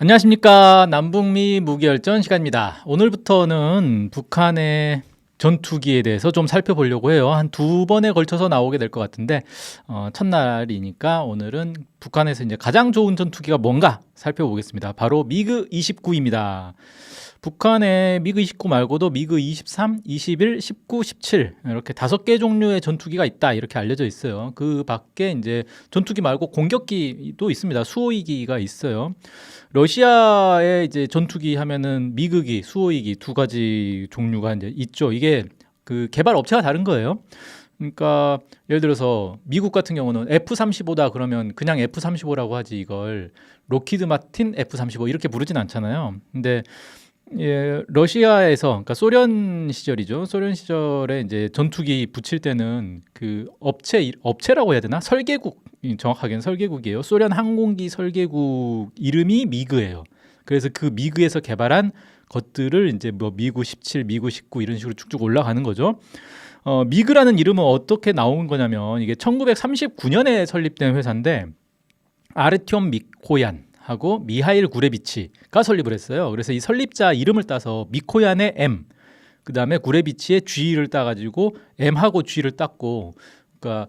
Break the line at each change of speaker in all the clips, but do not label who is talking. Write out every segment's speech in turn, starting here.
안녕하십니까. 남북미 무기열전 시간입니다. 오늘부터는 북한의 전투기에 대해서 좀 살펴보려고 해요. 한 두 번에 걸쳐서 나오게 될 것 같은데 첫날이니까 오늘은 북한에서 이제 가장 좋은 전투기가 뭔가 살펴보겠습니다. 바로 미그 29입니다. 북한의 미그 29 말고도 미그 23, 21, 19, 17 이렇게 5개 종류의 전투기가 있다 이렇게 알려져 있어요. 그 밖에 이제 전투기 말고 공격기도 있습니다. 수호위기가 있어요. 러시아의 이제 전투기 하면은 미그기, 수호위기 두 가지 종류가 이제 있죠. 이게 그 개발 업체가 다른 거예요. 그러니까 예를 들어서 미국 같은 경우는 F-35다 그러면 그냥 F-35라고 하지 이걸 로키드 마틴 F-35 이렇게 부르진 않잖아요. 근데 러시아에서 그러니까 소련 시절이죠. 소련 시절에 이제 전투기 붙일 때는 그 업체라고 해야 되나? 설계국 정확하게는 설계국이에요. 소련 항공기 설계국 이름이 미그예요. 그래서 그 미그에서 개발한 것들을 이제 뭐 미그 17, 미그 19 이런 식으로 쭉쭉 올라가는 거죠. 미그라는 이름은 어떻게 나온 거냐면 이게 1939년에 설립된 회사인데 아르티옴 미코얀 하고 미하일 구레비치가 설립을 했어요. 그래서 이 설립자 이름을 따서 미코얀의 M, 그 다음에 구레비치의 G를 따가지고 M하고 G를 땄고, 그러니까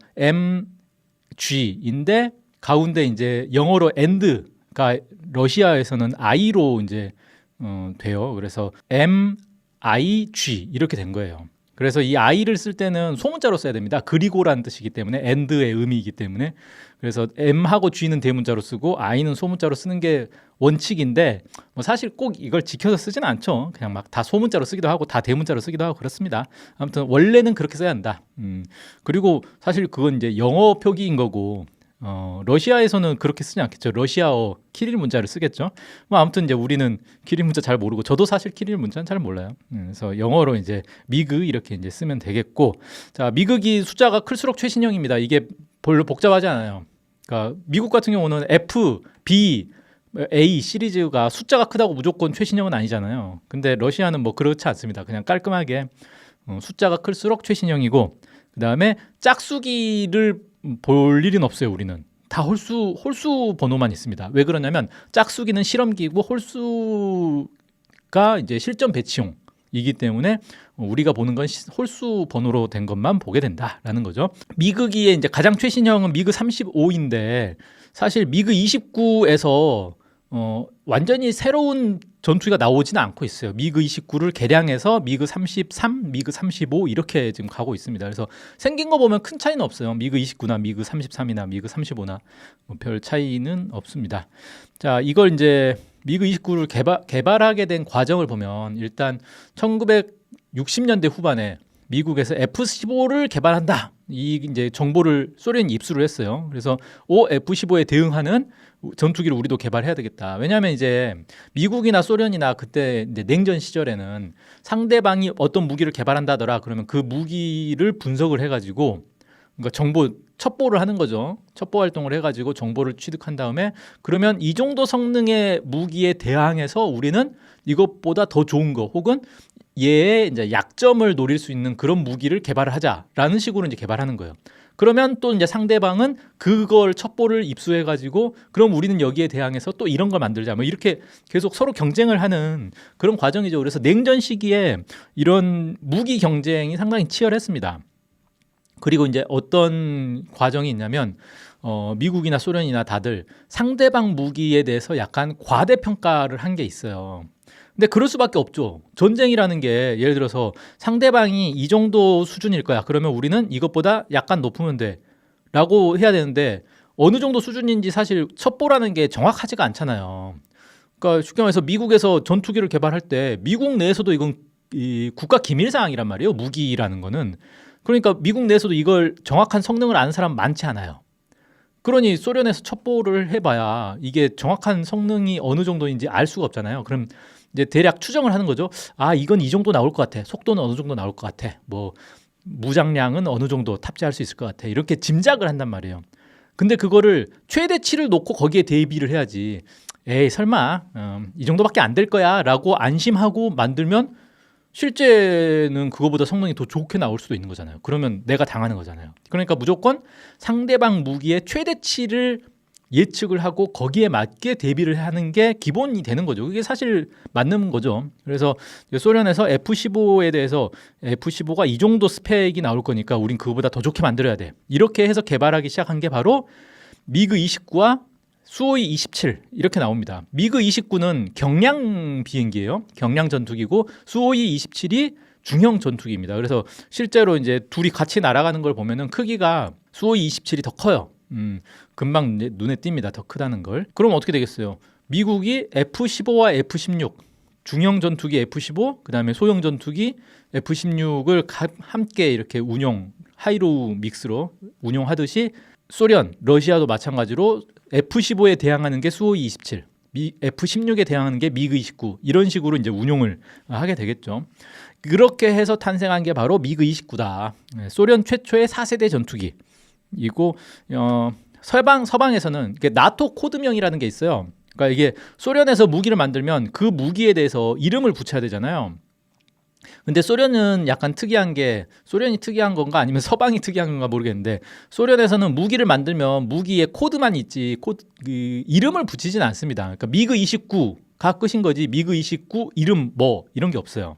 MG인데 가운데 이제 영어로 and가 러시아에서는 I로 이제 돼요. 그래서 MIG 이렇게 된 거예요. 그래서 이 I를 쓸 때는 소문자로 써야 됩니다. 그리고라는 뜻이기 때문에 and의 의미이기 때문에 그래서 M하고 G는 대문자로 쓰고 I는 소문자로 쓰는 게 원칙인데 뭐 사실 꼭 이걸 지켜서 쓰지는 않죠. 그냥 막 다 소문자로 쓰기도 하고 다 대문자로 쓰기도 하고 그렇습니다. 아무튼 원래는 그렇게 써야 한다. 그리고 사실 그건 이제 영어 표기인 거고 러시아에서는 그렇게 쓰지 않겠죠. 러시아어 키릴 문자를 쓰겠죠. 뭐 아무튼 이제 우리는 키릴 문자 잘 모르고 저도 사실 키릴 문자는 잘 몰라요. 그래서 영어로 이제 미그 이렇게 이제 쓰면 되겠고, 자 미그기 숫자가 클수록 최신형입니다. 이게 별로 복잡하지 않아요. 그러니까 미국 같은 경우는 F, B, A 시리즈가 숫자가 크다고 무조건 최신형은 아니잖아요. 근데 러시아는 뭐 그렇지 않습니다. 그냥 깔끔하게 숫자가 클수록 최신형이고, 그 다음에 짝수기를 볼 일은 없어요. 우리는 다 홀수 번호만 있습니다. 왜 그러냐면 짝수기는 실험기고 홀수가 이제 실전 배치용이기 때문에 우리가 보는 건 홀수 번호로 된 것만 보게 된다라는 거죠. 미그기의 이제 가장 최신형은 미그 35인데 사실 미그 29에서 완전히 새로운 전투기가 나오지는 않고 있어요. 미그 29를 개량해서 미그 33, 미그 35 이렇게 지금 가고 있습니다. 그래서 생긴 거 보면 큰 차이는 없어요. 미그 29나 미그 33이나 미그 35나 별 차이는 없습니다. 자, 이걸 이제 미그 29를 개발하게 된 과정을 보면 일단 1960년대 후반에 미국에서 F-15를 개발한다. 이 이제 정보를 소련이 입수를 했어요. 그래서 F-15에 대응하는 전투기를 우리도 개발해야 되겠다. 왜냐하면 이제 미국이나 소련이나 그때 이제 냉전 시절에는 상대방이 어떤 무기를 개발한다더라 그러면 그 무기를 분석을 해가지고 그러니까 정보 첩보를 하는 거죠. 첩보 활동을 해가지고 정보를 취득한 다음에 그러면 이 정도 성능의 무기에 대항해서 우리는 이것보다 더 좋은 거 혹은 얘의 이제 약점을 노릴 수 있는 그런 무기를 개발을 하자라는 식으로 이제 개발하는 거예요. 그러면 또 이제 상대방은 그걸 첩보를 입수해 가지고 그럼 우리는 여기에 대항해서 또 이런 걸 만들자. 뭐 이렇게 계속 서로 경쟁을 하는 그런 과정이죠. 그래서 냉전 시기에 이런 무기 경쟁이 상당히 치열했습니다. 그리고 이제 어떤 과정이 있냐면 미국이나 소련이나 다들 상대방 무기에 대해서 약간 과대평가를 한 게 있어요. 근데 그럴 수밖에 없죠. 전쟁이라는 게 예를 들어서 상대방이 이 정도 수준일 거야. 그러면 우리는 이것보다 약간 높으면 돼. 라고 해야 되는데 어느 정도 수준인지 사실 첩보라는 게 정확하지가 않잖아요. 그러니까 쉽게 말해서 미국에서 전투기를 개발할 때 미국 내에서도 이건 이 국가 기밀 사항이란 말이에요. 무기라는 거는. 그러니까 미국 내에서도 이걸 정확한 성능을 아는 사람 많지 않아요. 그러니 소련에서 첩보를 해봐야 이게 정확한 성능이 어느 정도인지 알 수가 없잖아요. 그럼 이제 대략 추정을 하는 거죠. 아, 이건 이 정도 나올 것 같아. 속도는 어느 정도 나올 것 같아. 뭐 무장량은 어느 정도 탑재할 수 있을 것 같아. 이렇게 짐작을 한단 말이에요. 근데 그거를 최대치를 놓고 거기에 대비를 해야지. 에이 설마 이 정도밖에 안 될 거야 라고 안심하고 만들면 실제는 그거보다 성능이 더 좋게 나올 수도 있는 거잖아요. 그러면 내가 당하는 거잖아요. 그러니까 무조건 상대방 무기의 최대치를 예측을 하고 거기에 맞게 대비를 하는 게 기본이 되는 거죠. 그게 사실 맞는 거죠. 그래서 소련에서 F-15에 대해서 F-15가 이 정도 스펙이 나올 거니까 우린 그거보다 더 좋게 만들어야 돼. 이렇게 해서 개발하기 시작한 게 바로 미그 29와 수호이 27 이렇게 나옵니다. 미그 29는 경량 비행기예요. 경량 전투기고 수호이 27이 중형 전투기입니다. 그래서 실제로 이제 둘이 같이 날아가는 걸 보면은 크기가 수호이 27이 더 커요. 금방 눈에 띕니다. 더 크다는 걸. 그럼 어떻게 되겠어요? 미국이 F-15와 F-16 중형 전투기 F-15 그다음에 소형 전투기 F-16을 함께 이렇게 하이로우 믹스로 운용하듯이 소련, 러시아도 마찬가지로 F-15에 대항하는 게 수호이 27, F-16에 대항하는 게 미그 29 이런 식으로 이제 운용을 하게 되겠죠. 그렇게 해서 탄생한 게 바로 미그 29다. 소련 최초의 4세대 전투기. 이고 서방에서는 나토 코드명이라는 게 있어요. 그러니까 이게 소련에서 무기를 만들면 그 무기에 대해서 이름을 붙여야 되잖아요. 근데 소련은 약간 특이한 게 소련이 특이한 건가 아니면 서방이 특이한 건가 모르겠는데 소련에서는 무기를 만들면 무기에 코드만 있지 이름을 붙이진 않습니다. 그러니까 미그 29가 끝인 거지 미그 29 이름 뭐 이런 게 없어요.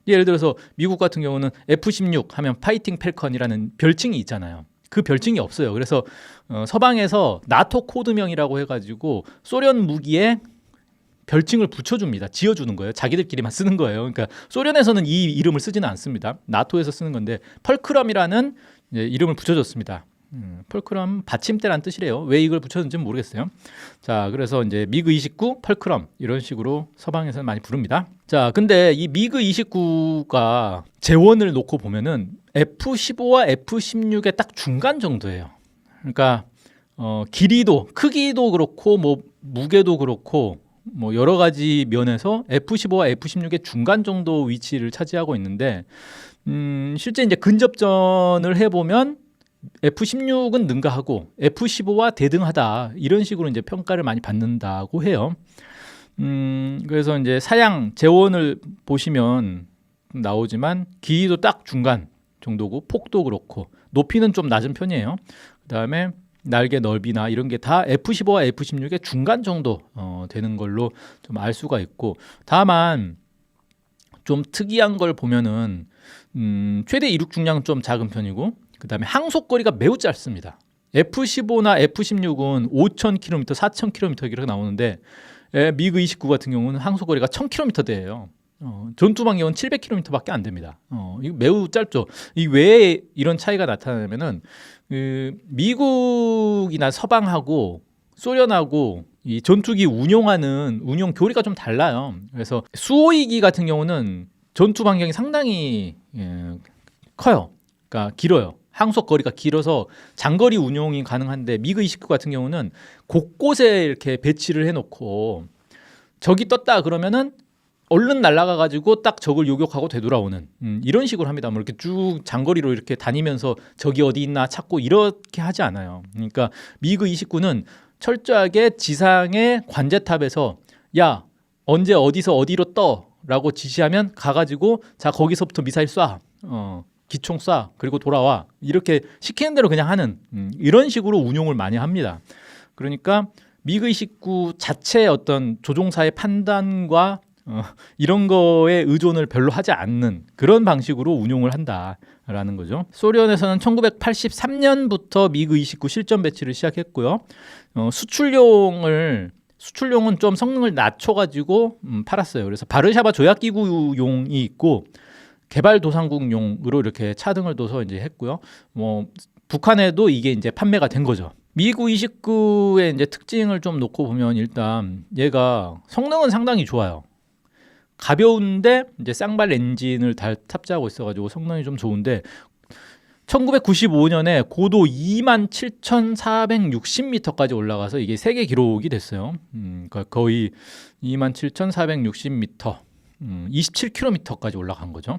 예를 들어서 미국 같은 경우는 F-16 하면 파이팅 펠컨이라는 별칭이 있잖아요. 그 별칭이 없어요. 그래서 서방에서 나토 코드명이라고 해가지고 소련 무기에 별칭을 붙여줍니다. 지어주는 거예요. 자기들끼리만 쓰는 거예요. 그러니까 소련에서는 이 이름을 쓰지는 않습니다. 나토에서 쓰는 건데 펄크럼이라는 이름을 붙여줬습니다. 펄크럼 받침대란 뜻이래요. 왜 이걸 붙였는지는 모르겠어요. 자, 그래서 이제 미그 29 펄크럼 이런 식으로 서방에서는 많이 부릅니다. 자, 근데 이 미그 29가 재원을 놓고 보면은 F-15와 F-16의 딱 중간 정도예요. 그러니까 길이도 크기도 그렇고 뭐 무게도 그렇고 뭐 여러 가지 면에서 F-15와 F-16의 중간 정도 위치를 차지하고 있는데 실제 이제 근접전을 해보면 F-16은 능가하고 F-15와 대등하다 이런 식으로 이제 평가를 많이 받는다고 해요. 그래서 이제 사양 재원을 보시면 나오지만 길이도 딱 중간 정도고 폭도 그렇고 높이는 좀 낮은 편이에요. 그다음에 날개 넓이나 이런 게 다 F-15와 F-16의 중간 정도 되는 걸로 좀 알 수가 있고 다만 좀 특이한 걸 보면은 최대 이륙 중량은 좀 작은 편이고 그다음에 항속거리가 매우 짧습니다. F-15나 F-16은 5,000km, 4,000km 이렇게 나오는데 미그 29 같은 경우는 항속거리가 1,000km대예요. 전투 반경은 700km밖에 안 됩니다. 이거 매우 짧죠. 이 왜 이런 차이가 나타나냐면은 미국이나 서방하고 소련하고 이 전투기 운용 교리가 좀 달라요. 그래서 수호이기 같은 경우는 전투 반경이 상당히 커요. 그러니까 길어요. 항속 거리가 길어서 장거리 운용이 가능한데 미그 29 같은 경우는 곳곳에 이렇게 배치를 해놓고 적이 떴다 그러면은 얼른 날아가 가지고 딱 적을 요격하고 되돌아오는 이런 식으로 합니다. 뭐 이렇게 쭉 장거리로 이렇게 다니면서 적이 어디 있나 찾고 이렇게 하지 않아요. 그러니까 미그 29는 철저하게 지상의 관제탑에서 야 언제 어디서 어디로 떠라고 지시하면 가가지고 자 거기서부터 미사일 쏴, 기총 쏴 그리고 돌아와 이렇게 시키는 대로 그냥 하는 이런 식으로 운용을 많이 합니다. 그러니까 미그 29 자체의 어떤 조종사의 판단과 이런 거에 의존을 별로 하지 않는 그런 방식으로 운용을 한다라는 거죠. 소련에서는 1983년부터 미그 29 실전 배치를 시작했고요. 수출용은 좀 성능을 낮춰가지고 팔았어요. 그래서 바르샤바 조약기구용이 있고 개발도상국용으로 이렇게 차등을 둬서 이제 했고요. 뭐 북한에도 이게 이제 판매가 된 거죠. 미그 29의 이제 특징을 좀 놓고 보면 일단 얘가 성능은 상당히 좋아요. 가벼운데 이제 쌍발 엔진을 다 탑재하고 있어가지고 성능이 좀 좋은데 1995년에 고도 27,460m까지 올라가서 이게 세계 기록이 됐어요. 그러니까 거의 27,460m, 27km까지 올라간 거죠.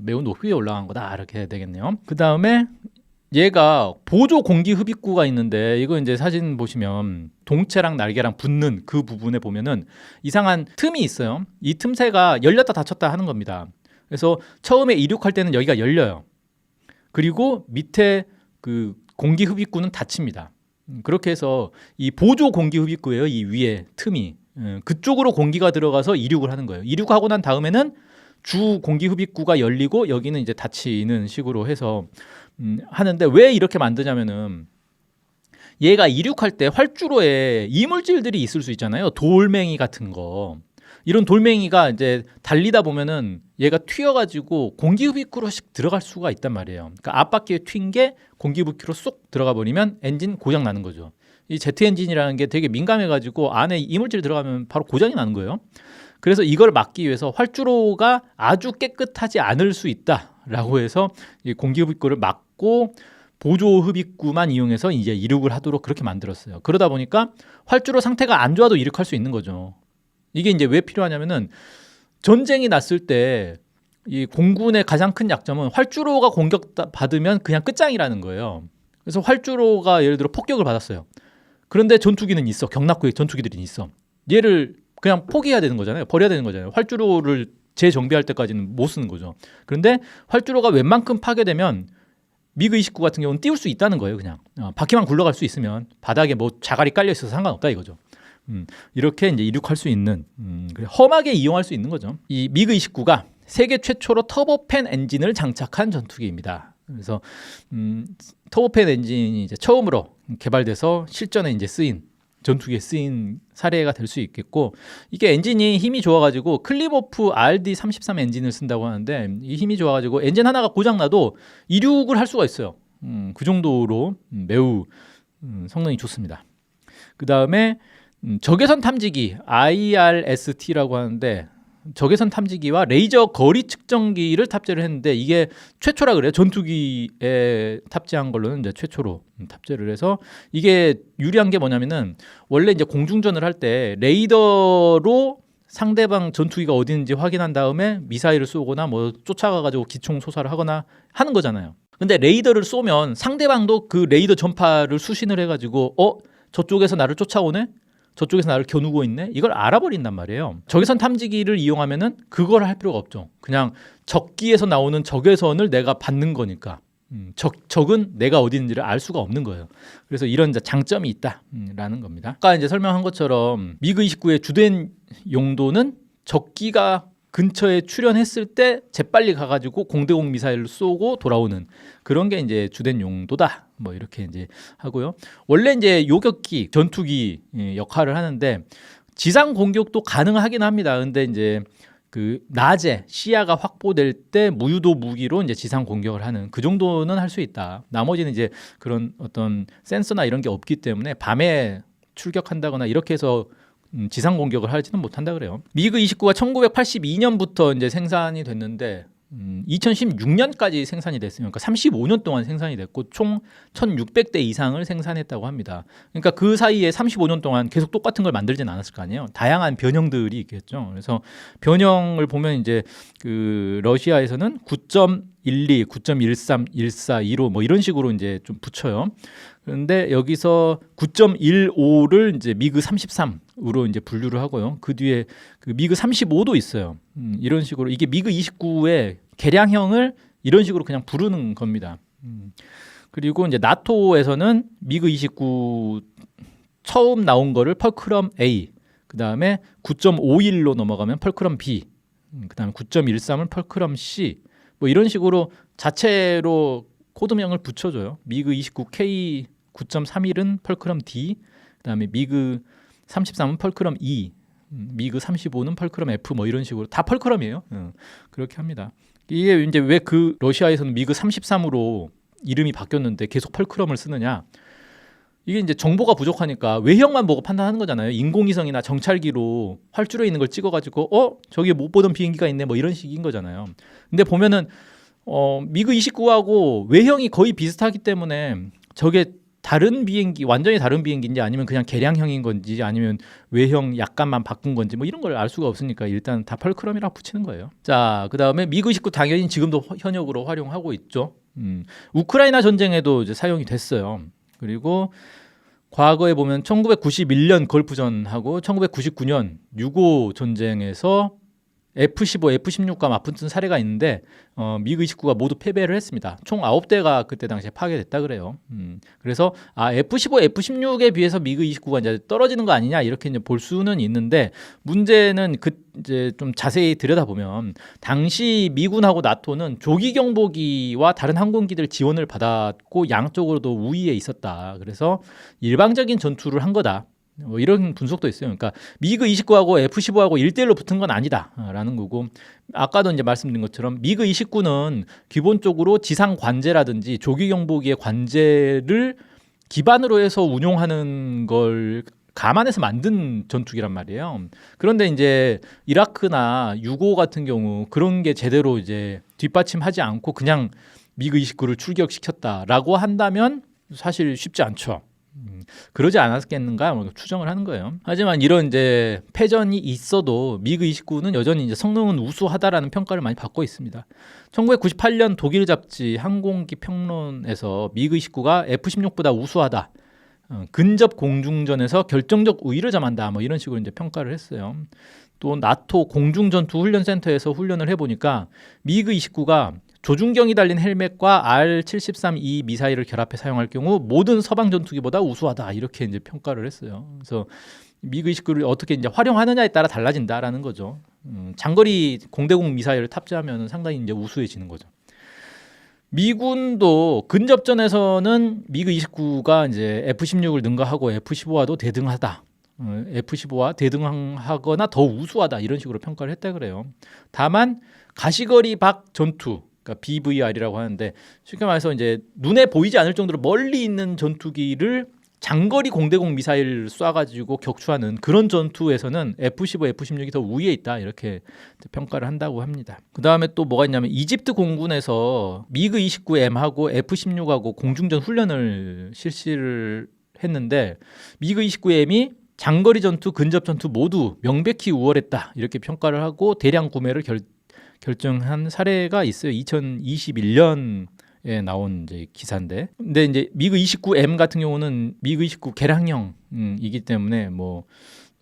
매우 높이 올라간 거다 이렇게 해야 되겠네요. 그 다음에 얘가 보조 공기 흡입구가 있는데 이거 이제 사진 보시면 동체랑 날개랑 붙는 그 부분에 보면은 이상한 틈이 있어요. 이 틈새가 열렸다 닫혔다 하는 겁니다. 그래서 처음에 이륙할 때는 여기가 열려요. 그리고 밑에 그 공기 흡입구는 닫힙니다. 그렇게 해서 이 보조 공기 흡입구예요. 이 위에 틈이 그쪽으로 공기가 들어가서 이륙을 하는 거예요. 이륙하고 난 다음에는 주 공기 흡입구가 열리고 여기는 이제 닫히는 식으로 해서 하는데 왜 이렇게 만드냐면은 얘가 이륙할 때 활주로에 이물질들이 있을 수 있잖아요. 돌멩이 같은 거. 이런 돌멩이가 이제 달리다 보면은 얘가 튀어가지고 공기흡입구로 씩 들어갈 수가 있단 말이에요. 그러니까 앞바퀴에 튄 게 공기흡입구로 쏙 들어가 버리면 엔진 고장 나는 거죠. 이 제트 엔진이라는 게 되게 민감해가지고 안에 이물질 들어가면 바로 고장이 나는 거예요. 그래서 이걸 막기 위해서 활주로가 아주 깨끗하지 않을 수 있다라고 해서 이 공기흡입구를 막고 보조 흡입구만 이용해서 이제 이륙을 하도록 그렇게 만들었어요. 그러다 보니까 활주로 상태가 안 좋아도 이륙할 수 있는 거죠. 이게 이제 왜 필요하냐면은 전쟁이 났을 때 이 공군의 가장 큰 약점은 활주로가 공격받으면 그냥 끝장이라는 거예요. 그래서 활주로가 예를 들어 폭격을 받았어요. 그런데 전투기는 있어. 경납구에 전투기들이 있어. 얘를 그냥 포기해야 되는 거잖아요. 버려야 되는 거잖아요. 활주로를 재정비할 때까지는 못 쓰는 거죠. 그런데 활주로가 웬만큼 파괴되면 미그 29 같은 경우는 띄울 수 있다는 거예요. 그냥 바퀴만 굴러갈 수 있으면 바닥에 뭐 자갈이 깔려 있어서 상관없다 이거죠. 이렇게 이제 이륙할 수 있는 험하게 이용할 수 있는 거죠. 이 미그 29가 세계 최초로 터보팬 엔진을 장착한 전투기입니다. 그래서 터보팬 엔진이 이제 처음으로 개발돼서 실전에 이제 쓰인 전투기에 쓰인 사례가 될 수 있겠고, 이게 엔진이 힘이 좋아가지고 클리모프 RD33 엔진을 쓴다고 하는데 이 힘이 좋아가지고 엔진 하나가 고장나도 이륙을 할 수가 있어요. 그 정도로 매우 성능이 좋습니다. 그 다음에 적외선 탐지기 IRST라고 하는데 적외선 탐지기와 레이저 거리 측정기를 탑재를 했는데 이게 최초라 그래요. 전투기에 탑재한 걸로는 이제 최초로 탑재를 해서 이게 유리한 게 뭐냐면은 원래 이제 공중전을 할 때 레이더로 상대방 전투기가 어디 있는지 확인한 다음에 미사일을 쏘거나 뭐 쫓아가가지고 기총 소사를 하거나 하는 거잖아요. 근데 레이더를 쏘면 상대방도 그 레이더 전파를 수신을 해가지고 저쪽에서 나를 쫓아오네? 저쪽에서 나를 겨누고 있네? 이걸 알아버린단 말이에요. 적외선 탐지기를 이용하면은 그걸 할 필요가 없죠. 그냥 적기에서 나오는 적외선을 내가 받는 거니까 적은 내가 어디 있는지를 알 수가 없는 거예요. 그래서 이런 장점이 있다라는 겁니다. 아까 이제 설명한 것처럼 미그 29의 주된 용도는 적기가 근처에 출현했을 때 재빨리 가가지고 공대공 미사일을 쏘고 돌아오는 그런 게 이제 주된 용도다. 뭐 이렇게 이제 하고요. 원래 이제 요격기, 전투기 역할을 하는데 지상 공격도 가능하긴 합니다. 근데 이제 그 낮에 시야가 확보될 때 무유도 무기로 이제 지상 공격을 하는 그 정도는 할 수 있다. 나머지는 이제 그런 어떤 센서나 이런 게 없기 때문에 밤에 출격한다거나 이렇게 해서 지상 공격을 하지는 못한다 그래요. 미그 29가 1982년부터 이제 생산이 됐는데 2016년까지 생산이 됐어요. 그러니까 35년 동안 생산이 됐고 총 1,600대 이상을 생산했다고 합니다. 그러니까 그 사이에 35년 동안 계속 똑같은 걸 만들진 않았을 거 아니에요. 다양한 변형들이 있겠죠. 그래서 변형을 보면 이제 그 러시아에서는 9.12, 9.13, 14, 15 뭐 이런 식으로 이제 좀 붙여요. 그런데 여기서 9.15를 이제 미그 33으로 이제 분류를 하고요. 그 뒤에 그 미그 35도 있어요. 이런 식으로 이게 미그 29의 개량형을 이런 식으로 그냥 부르는 겁니다. 그리고 이제 나토에서는 미그 29 처음 나온 거를 펄크럼 A, 그 다음에 9.51로 넘어가면 펄크럼 B, 그 다음에 9.13은 펄크럼 C, 뭐 이런 식으로 자체로 코드명을 붙여줘요. 미그 29 K 9.31은 펄크럼 D, 그다음에 미그 33은 펄크럼 E, 미그 35는 펄크럼 F 뭐 이런 식으로 다 펄크럼이에요. 그렇게 합니다. 이게 이제 왜 그 러시아에서는 미그 33으로 이름이 바뀌었는데 계속 펄크럼을 쓰느냐? 이게 이제 정보가 부족하니까 외형만 보고 판단하는 거잖아요. 인공위성이나 정찰기로 활주로에 있는 걸 찍어가지고 저기 못 보던 비행기가 있네 뭐 이런 식인 거잖아요. 근데 보면은 미그 29하고 외형이 거의 비슷하기 때문에 저게 다른 비행기, 완전히 다른 비행기인지 아니면 그냥 개량형인 건지 아니면 외형 약간만 바꾼 건지 뭐 이런 걸 알 수가 없으니까 일단 다 펄크럼이라고 붙이는 거예요. 자, 그다음에 미그 29 당연히 지금도 현역으로 활용하고 있죠. 우크라이나 전쟁에도 이제 사용이 됐어요. 그리고 과거에 보면 1991년 걸프전하고 1999년 6.5 전쟁에서 F-15, F-16과 맞붙은 사례가 있는데 미그 29가 모두 패배를 했습니다. 총 9대가 그때 당시에 파괴됐다 그래요. 그래서 F-15, F-16에 비해서 미그 29가 이제 떨어지는 거 아니냐 이렇게 이제 볼 수는 있는데 문제는 이제 좀 자세히 들여다보면 당시 미군하고 나토는 조기 경보기와 다른 항공기들 지원을 받았고 양쪽으로도 우위에 있었다. 그래서 일방적인 전투를 한 거다. 뭐 이런 분석도 있어요. 그러니까 미그 29하고 F-15하고 1대1로 붙은 건 아니다라는 거고, 아까도 이제 말씀드린 것처럼 미그 29는 기본적으로 지상 관제라든지 조기 경보기의 관제를 기반으로 해서 운용하는 걸 감안해서 만든 전투기란 말이에요. 그런데 이제 이라크나 유고 같은 경우 그런 게 제대로 이제 뒷받침하지 않고 그냥 미그 29를 출격시켰다라고 한다면 사실 쉽지 않죠. 그러지 않았겠는가 추정을 하는 거예요. 하지만 이런 이제 패전이 있어도 미그 29는 여전히 이제 성능은 우수하다라는 평가를 많이 받고 있습니다. 1998년 독일 잡지 항공기 평론에서 미그 29가 F-16보다 우수하다. 근접 공중전에서 결정적 우위를 점한다. 뭐 이런 식으로 이제 평가를 했어요. 또 나토 공중전투훈련센터에서 훈련을 해보니까 미그 29가 조준경이 달린 헬멧과 R-73E 미사일을 결합해 사용할 경우 모든 서방 전투기보다 우수하다 이렇게 이제 평가를 했어요. 그래서 미그 29를 어떻게 이제 활용하느냐에 따라 달라진다라는 거죠. 장거리 공대공 미사일을 탑재하면 상당히 이제 우수해지는 거죠. 미군도 근접전에서는 미그 29가 이제 F-16을 능가하고 F-15와도 대등하다. F-15와 대등하거나 더 우수하다 이런 식으로 평가를 했다 그래요. 다만 가시거리 밖 전투, 그러니까 BVR이라고 하는데 쉽게 말해서 이제 눈에 보이지 않을 정도로 멀리 있는 전투기를 장거리 공대공 미사일을 쏴가지고 격추하는 그런 전투에서는 F-15, F-16이 더 우위에 있다 이렇게 평가를 한다고 합니다. 그 다음에 또 뭐가 있냐면 이집트 공군에서 미그 29M하고 F-16하고 공중전 훈련을 실시를 했는데 미그 29M이 장거리 전투, 근접 전투 모두 명백히 우월했다 이렇게 평가를 하고 대량 구매를 결정한 사례가 있어요. 2021년에 나온 이제 기사인데, 근데 이제 미그 29M 같은 경우는 미그 29 개량형이기 때문에 뭐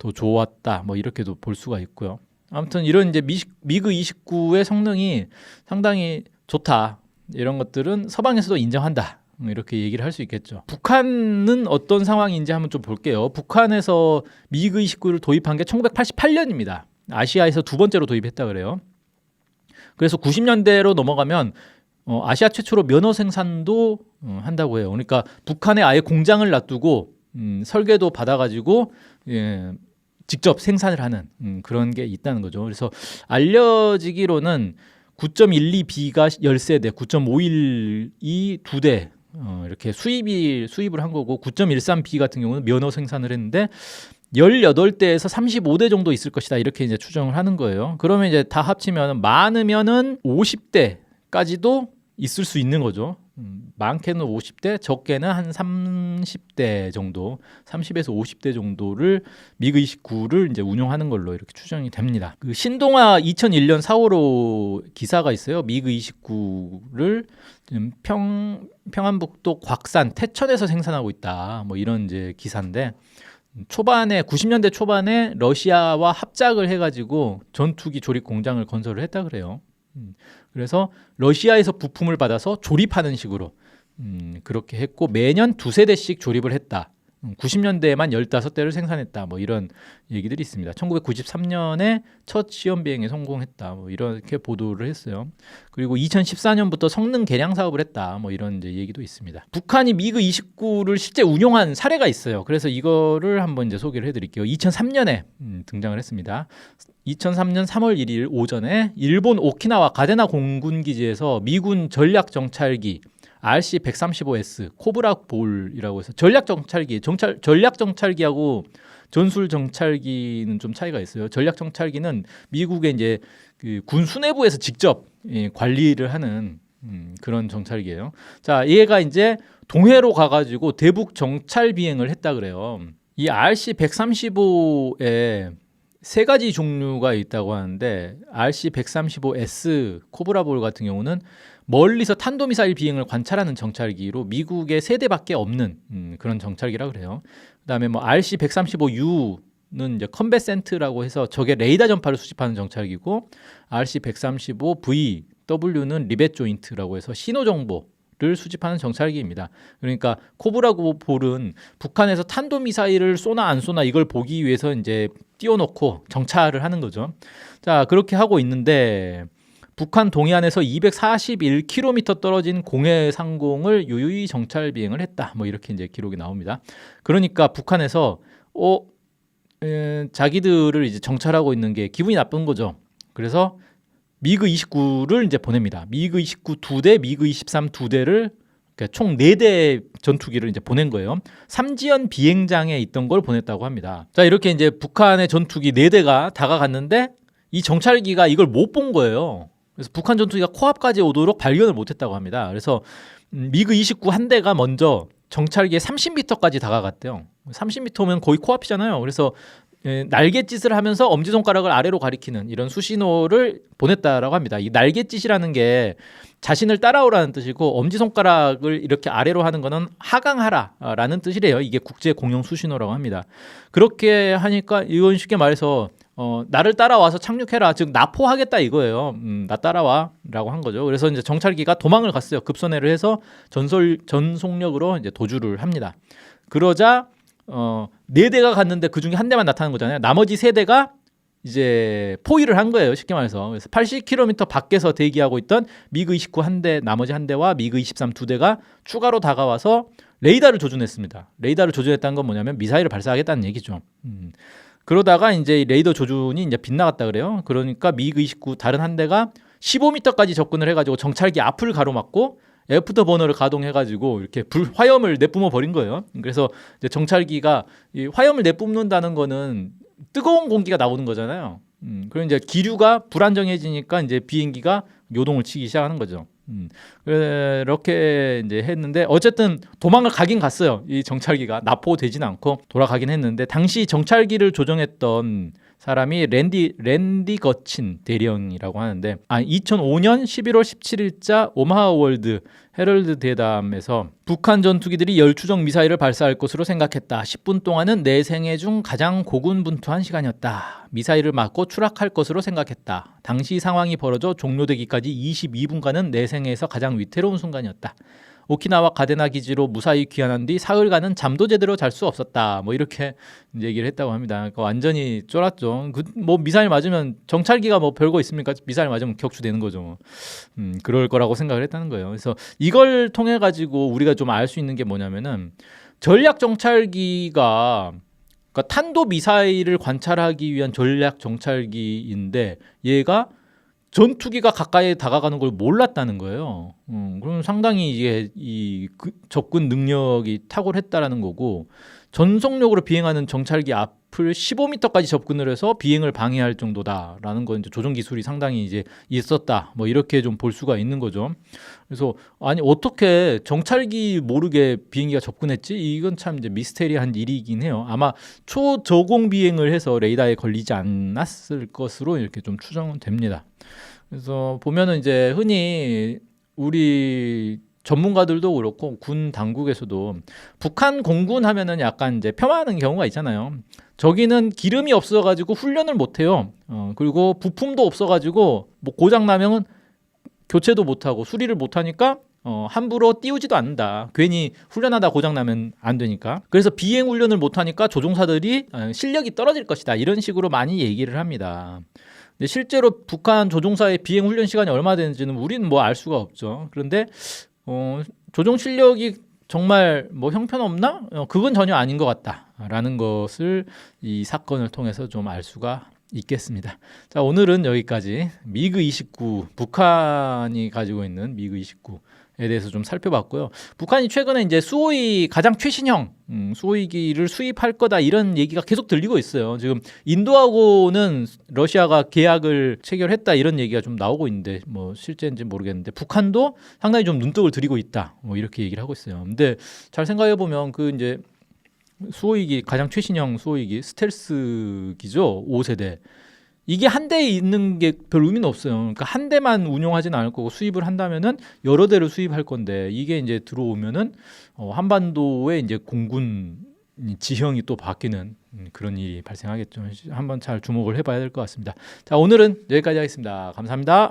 더 좋았다 뭐 이렇게도 볼 수가 있고요. 아무튼 이런 이제 미그 29의 성능이 상당히 좋다 이런 것들은 서방에서도 인정한다. 이렇게 얘기를 할 수 있겠죠. 북한은 어떤 상황인지 한번 좀 볼게요. 북한에서 미그 29를 도입한 게 1988년입니다. 아시아에서 두 번째로 도입했다 그래요. 그래서 90년대로 넘어가면 아시아 최초로 면허 생산도 한다고 해요. 그러니까 북한에 아예 공장을 놔두고 설계도 받아가지고 직접 생산을 하는 그런 게 있다는 거죠. 그래서 알려지기로는 9.12B가 10세대, 9.51이 2대 이렇게 수입을 한 거고 9.13B 같은 경우는 면허 생산을 했는데 18대에서 35대 정도 있을 것이다 이렇게 이제 추정을 하는 거예요. 그러면 이제 다 합치면 많으면은 50대까지도 있을 수 있는 거죠. 많게는 50대, 적게는 한 30대 정도, 30에서 50대 정도를 미그 29를 이제 운용하는 걸로 이렇게 추정이 됩니다. 그 신동아 2001년 4월호 기사가 있어요. 미그 29를 지금 평안북도 곽산 태천에서 생산하고 있다. 뭐 이런 이제 기사인데. 초반에 90년대 초반에 러시아와 합작을 해가지고 전투기 조립 공장을 건설을 했다 그래요. 그래서 러시아에서 부품을 받아서 조립하는 식으로 그렇게 했고 매년 2세대씩 조립을 했다. 90년대에만 15대를 생산했다. 뭐 이런 얘기들이 있습니다. 1993년에 첫 시험 비행에 성공했다. 뭐 이렇게 보도를 했어요. 그리고 2014년부터 성능 개량 사업을 했다. 뭐 이런 이제 얘기도 있습니다. 북한이 미그 29를 실제 운용한 사례가 있어요. 그래서 이거를 한번 이제 소개를 해드릴게요. 2003년에 등장을 했습니다. 2003년 3월 1일 오전에 일본 오키나와 가데나 공군기지에서 미군 전략 정찰기 RC-135S 코브라 볼이라고 해서 전략 정찰기하고 전술 정찰기는 좀 차이가 있어요. 전략 정찰기는 미국의 이제 그 군 수뇌부에서 직접 관리를 하는 그런 정찰기예요. 자, 얘가 이제 동해로 가가지고 대북 정찰 비행을 했다 그래요. 이 RC-135에 세 가지 종류가 있다고 하는데 RC-135S 코브라볼 같은 경우는 멀리서 탄도미사일 비행을 관찰하는 정찰기로 미국의 3대밖에 없는 그런 정찰기라 그래요. 그다음에 뭐 RC-135U 이제 컴뱃센트라고 해서 적의 레이더 전파를 수집하는 정찰기고, RC-135VW는 리벳 조인트라고 해서 신호 정보를 수집하는 정찰기입니다. 그러니까 코브라 볼은 북한에서 탄도 미사일을 쏘나 안 쏘나 이걸 보기 위해서 이제 띄워놓고 정찰을 하는 거죠. 자, 그렇게 하고 있는데 북한 동해안에서 241km 떨어진 공해 상공을 유유히 정찰 비행을 했다. 뭐 이렇게 이제 기록이 나옵니다. 그러니까 북한에서 자기들을 이제 정찰하고 있는 게 기분이 나쁜 거죠. 그래서 미그 29를 이제 보냅니다. 미그 29 2대, 미그 23 2대를 그러니까 총 4대 전투기를 이제 보낸 거예요. 삼지연 비행장에 있던 걸 보냈다고 합니다. 자, 이렇게 이제 북한의 전투기 4대가 다가갔는데 이 정찰기가 이걸 못 본 거예요. 그래서 북한 전투기가 코앞까지 오도록 발견을 못했다고 합니다. 그래서 미그 29 한 대가 먼저 정찰기에 30m까지 다가갔대요. 30m면 거의 코앞이잖아요. 그래서 날갯짓을 하면서 엄지손가락을 아래로 가리키는 이런 수신호를 보냈다라고 합니다. 이 날갯짓이라는 게 자신을 따라오라는 뜻이고, 엄지손가락을 이렇게 아래로 하는 거는 하강하라라는 뜻이래요. 이게 국제 공용 수신호라고 합니다. 그렇게 하니까 이건 쉽게 말해서 나를 따라와서 착륙해라, 즉 납포하겠다 이거예요. 나 따라와라고 한 거죠. 그래서 이제 정찰기가 도망을 갔어요. 급선회를 해서 전속력으로 이제 도주를 합니다. 그러자 4대가 갔는데 그 중에 한 대만 나타난 거잖아요. 나머지 3대가 이제 포위를 한 거예요. 쉽게 말해서. 그래서 80km 밖에서 대기하고 있던 미그 29 한 대, 나머지 한 대와 미그 23 2대가 추가로 다가와서 레이더를 조준했습니다. 레이더를 조준했다는 건 뭐냐면 미사일을 발사하겠다는 얘기죠. 그러다가 이제 레이더 조준이 이제 빗나갔다 그래요. 그러니까 미그 29 다른 한 대가 15m까지 접근을 해가지고 정찰기 앞을 가로막고 애프터 버너를 가동해가지고 이렇게 화염을 내뿜어 버린 거예요. 그래서 이제 정찰기가 이 화염을 내뿜는다는 거는 뜨거운 공기가 나오는 거잖아요. 그리고 이제 기류가 불안정해지니까 이제 비행기가 요동을 치기 시작하는 거죠. 그렇게 이제 했는데 어쨌든 도망을 가긴 갔어요. 이 정찰기가 납포되지는 않고 돌아가긴 했는데, 당시 정찰기를 조종했던 사람이 랜디 거친 대령이라고 하는데, 2005년 11월 17일자 오마하월드 헤럴드 대담에서 북한 전투기들이 열추적 미사일을 발사할 것으로 생각했다. 10분 동안은 내 생애 중 가장 고군분투한 시간이었다. 미사일을 맞고 추락할 것으로 생각했다. 당시 상황이 벌어져 종료되기까지 22분간은 내 생애에서 가장 위태로운 순간이었다. 오키나와 가데나 기지로 무사히 귀환한 뒤 사흘간은 잠도 제대로 잘 수 없었다. 뭐 이렇게 얘기를 했다고 합니다. 그러니까 완전히 쫄았죠. 뭐 미사일 맞으면 정찰기가 뭐 별거 있습니까? 미사일 맞으면 격추되는 거죠. 그럴 거라고 생각을 했다는 거예요. 그래서 이걸 통해 가지고 우리가 좀 알 수 있는 게 뭐냐면은, 전략 정찰기가 그러니까 탄도 미사일을 관찰하기 위한 전략 정찰기인데 얘가 전투기가 가까이 다가가는 걸 몰랐다는 거예요. 그럼 상당히 이게 접근 능력이 탁월했다라는 거고, 전속력으로 비행하는 정찰기 앞을 15m까지 접근을 해서 비행을 방해할 정도다라는 건 이제 조종 기술이 상당히 이제 있었다. 뭐 이렇게 좀 볼 수가 있는 거죠. 그래서 아니 어떻게 정찰기 모르게 비행기가 접근했지? 이건 참 이제 미스테리한 일이긴 해요. 아마 초저공 비행을 해서 레이더에 걸리지 않았을 것으로 이렇게 좀 추정됩니다. 그래서 보면은 이제 흔히 우리 전문가들도 그렇고 군 당국에서도 북한 공군 하면은 약간 이제 폄하하는 경우가 있잖아요. 저기는 기름이 없어가지고 훈련을 못해요. 그리고 부품도 없어가지고 뭐 고장 나면 교체도 못하고 수리를 못하니까 함부로 띄우지도 않는다. 괜히 훈련하다 고장 나면 안 되니까. 그래서 비행 훈련을 못하니까 조종사들이 실력이 떨어질 것이다. 이런 식으로 많이 얘기를 합니다. 근데 실제로 북한 조종사의 비행 훈련 시간이 얼마 되는지는 우리는 뭐 알 수가 없죠. 그런데 조종 실력이 정말 뭐 형편없나? 그건 전혀 아닌 것 같다라는 것을 이 사건을 통해서 좀 알 수가 있겠습니다. 자, 오늘은 여기까지 미그 29, 북한이 가지고 있는 미그 29에 대해서 좀 살펴봤고요. 북한이 최근에 이제 수호이 가장 최신형 수호이기를 수입할 거다 이런 얘기가 계속 들리고 있어요. 지금 인도하고는 러시아가 계약을 체결했다 이런 얘기가 좀 나오고 있는데 뭐 실제인지 모르겠는데, 북한도 상당히 좀 눈독을 들이고 있다. 뭐 이렇게 얘기를 하고 있어요. 근데 잘 생각해 보면 그 이제 수호이기 가장 최신형 수호이기 스텔스기죠. 5세대. 이게 한 대에 있는 게 별 의미는 없어요. 그러니까 한 대만 운용하진 않을 거고 수입을 한다면은 여러 대를 수입할 건데, 이게 이제 들어오면은 한반도에 이제 공군이 지형이 또 바뀌는 그런 일이 발생하겠죠. 한번 잘 주목을 해봐야 될 것 같습니다. 자, 오늘은 여기까지 하겠습니다. 감사합니다.